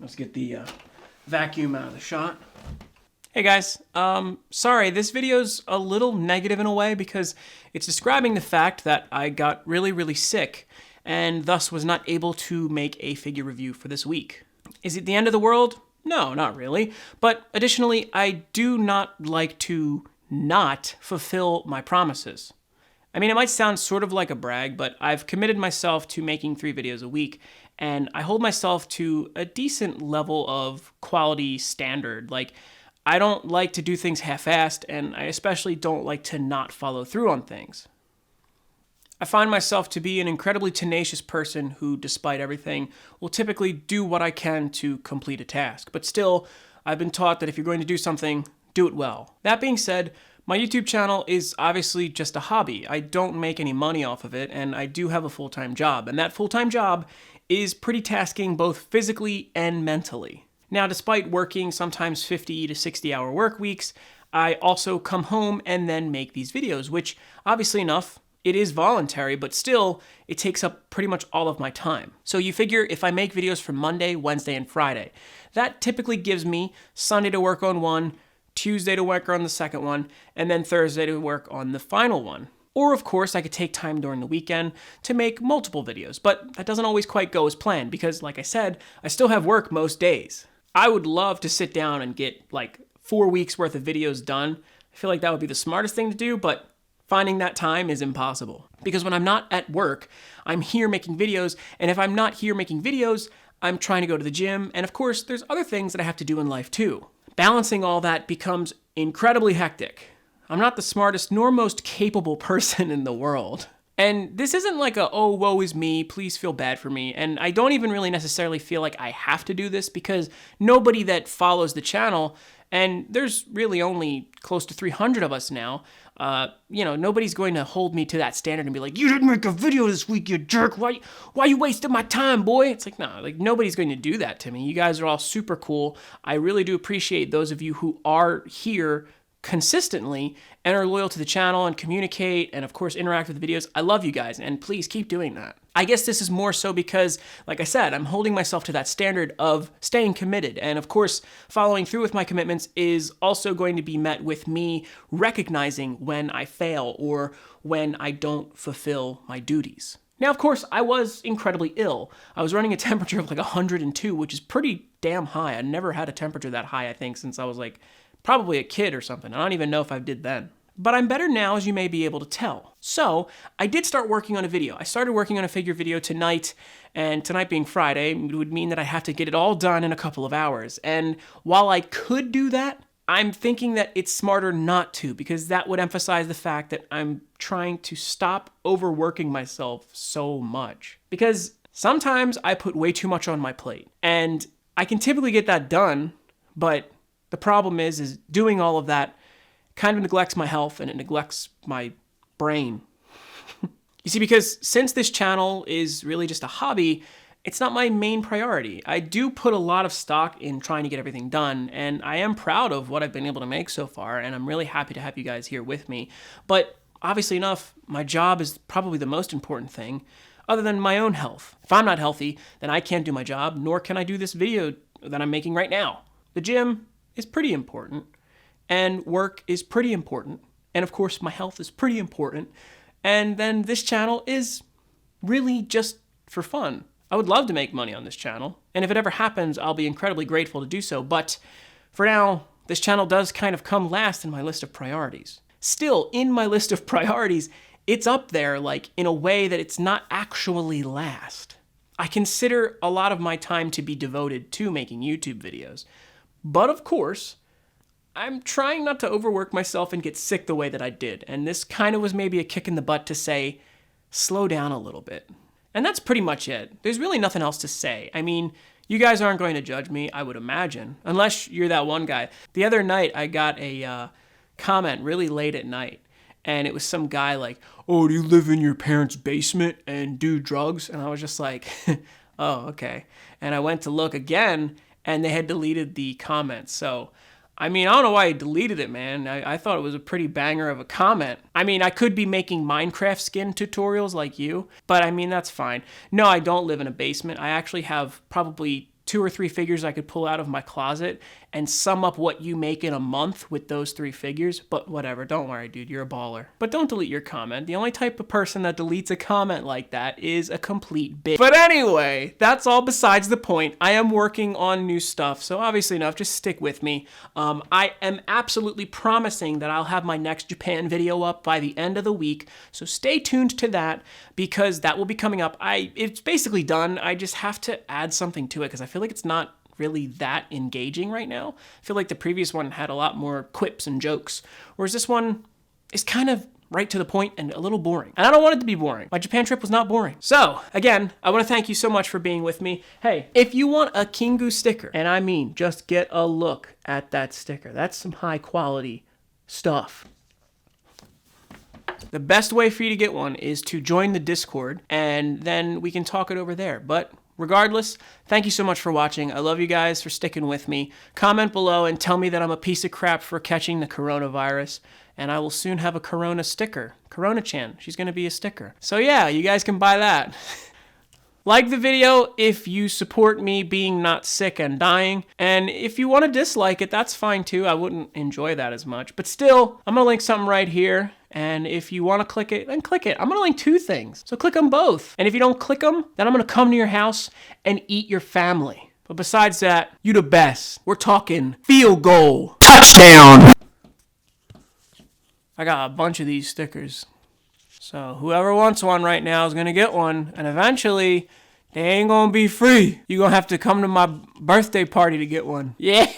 Let's get the vacuum out of the shot. Hey guys, sorry, this video's a little negative in a way because it's describing the fact that I got really sick and thus was not able to make a figure review for this week. Is it the end of the world? No, not really. But additionally, I do not like to not fulfill my promises. I mean, it might sound sort of like a brag, but I've committed myself to making 3 videos a week, and I hold myself to a decent level of quality standard. Like, I don't like to do things half-assed, and I especially don't like to not follow through on things. I find myself to be an incredibly tenacious person who, despite everything, will typically do what I can to complete a task. But still, I've been taught that if you're going to do something, do it well. That being said, my YouTube channel is obviously just a hobby. I don't make any money off of it, and I do have a full-time job. And that full-time job is pretty tasking both physically and mentally. Now, despite working sometimes 50 to 60-hour work weeks, I also come home and then make these videos, which, obviously enough, it is voluntary, but still, it takes up pretty much all of my time. So you figure if I make videos for Monday, Wednesday, and Friday, that typically gives me Sunday to work on one, Tuesday to work on the second one, and then Thursday to work on the final one. Or, of course, I could take time during the weekend to make multiple videos, but that doesn't always quite go as planned because, like I said, I still have work most days. I would love to sit down and get like 4 weeks worth of videos done. I feel like that would be the smartest thing to do, but finding that time is impossible. Because when I'm not at work, I'm here making videos, and if I'm not here making videos, I'm trying to go to the gym, and of course, there's other things that I have to do in life too. Balancing all that becomes incredibly hectic. I'm not the smartest nor most capable person in the world. And this isn't like a, oh, woe is me, please feel bad for me. And I don't even really necessarily feel like I have to do this because nobody that follows the channel, and there's really only close to 300 of us now, nobody's going to hold me to that standard and be like, you didn't make a video this week, you jerk. Why you wasting my time, boy? It's like, no, like nobody's going to do that to me. You guys are all super cool. I really do appreciate those of you who are here consistently and are loyal to the channel and communicate and of course interact with the videos. I love you guys and please keep doing that. I guess this is more so because, like I said, I'm holding myself to that standard of staying committed, and of course following through with my commitments is also going to be met with me recognizing when I fail or when I don't fulfill my duties. Now, of course, I was incredibly ill. I was running a temperature of like 102, which is pretty damn high. I never had a temperature that high, I think, since I was like probably a kid or something. I don't even know if I did then. But I'm better now, as you may be able to tell. So I did start working on a video. I started working on a figure video tonight, and tonight being Friday would mean that I have to get it all done in a couple of hours. And while I could do that, I'm thinking that it's smarter not to, because that would emphasize the fact that I'm trying to stop overworking myself so much. Because sometimes I put way too much on my plate, and I can typically get that done, but the problem is doing all of that kind of neglects my health and it neglects my brain. You see, because since this channel is really just a hobby, it's not my main priority. I do put a lot of stock in trying to get everything done, and I am proud of what I've been able to make so far, and I'm really happy to have you guys here with me. But obviously enough, my job is probably the most important thing, other than my own health. If I'm not healthy, then I can't do my job, nor can I do this video that I'm making right now. The gym is pretty important, and work is pretty important, and of course my health is pretty important, and then this channel is really just for fun. I would love to make money on this channel, and if it ever happens, I'll be incredibly grateful to do so, but for now, this channel does kind of come last in my list of priorities. Still, in my list of priorities, it's up there like in a way that it's not actually last. I consider a lot of my time to be devoted to making YouTube videos, but of course, I'm trying not to overwork myself and get sick the way that I did, and this kind of was maybe a kick in the butt to say, slow down a little bit. And that's pretty much it. There's really nothing else to say. I mean, you guys aren't going to judge me, I would imagine, unless you're that one guy. The other night, I got a comment really late at night, and it was some guy like, oh, do you live in your parents' basement and do drugs? And I was just like, oh, okay. And I went to look again, and they had deleted the comment. So, I mean, I don't know why he deleted it, man. I thought it was a pretty banger of a comment. I mean, I could be making Minecraft skin tutorials like you, but I mean, that's fine. No, I don't live in a basement. I actually have probably 2 or 3 figures I could pull out of my closet and sum up what you make in a month with those 3 figures. But whatever, don't worry, dude, you're a baller. But don't delete your comment. The only type of person that deletes a comment like that is a complete bitch. But anyway, that's all besides the point. I am working on new stuff, so obviously enough, just stick with me. I am absolutely promising that I'll have my next Japan video up by the end of the week, so stay tuned to that because that will be coming up. It's basically done. I just have to add something to it because I feel like it's not really that engaging right now. I feel like the previous one had a lot more quips and jokes, whereas this one is kind of right to the point and a little boring. And I don't want it to be boring. My Japan trip was not boring. So, again, I want to thank you so much for being with me. Hey, if you want a Kingu sticker, and I mean just get a look at that sticker. That's some high quality stuff. The best way for you to get one is to join the Discord, and then we can talk it over there. But regardless, thank you so much for watching. I love you guys for sticking with me. Comment below and tell me that I'm a piece of crap for catching the coronavirus, and I will soon have a Corona sticker. Corona-chan, she's gonna be a sticker. So yeah, you guys can buy that. Like the video if you support me being not sick and dying, and if you want to dislike it, that's fine too. I wouldn't enjoy that as much, but still, I'm gonna link something right here, and if you want to click it, then click it. I'm gonna link 2 things, so click them both. And if you don't click them, then I'm gonna come to your house and eat your family. But besides that, you the best. We're talking field goal, touchdown. I got a bunch of these stickers. So whoever wants one right now is gonna get one, and eventually they ain't gonna be free. You're gonna have to come to my birthday party to get one. Yeah.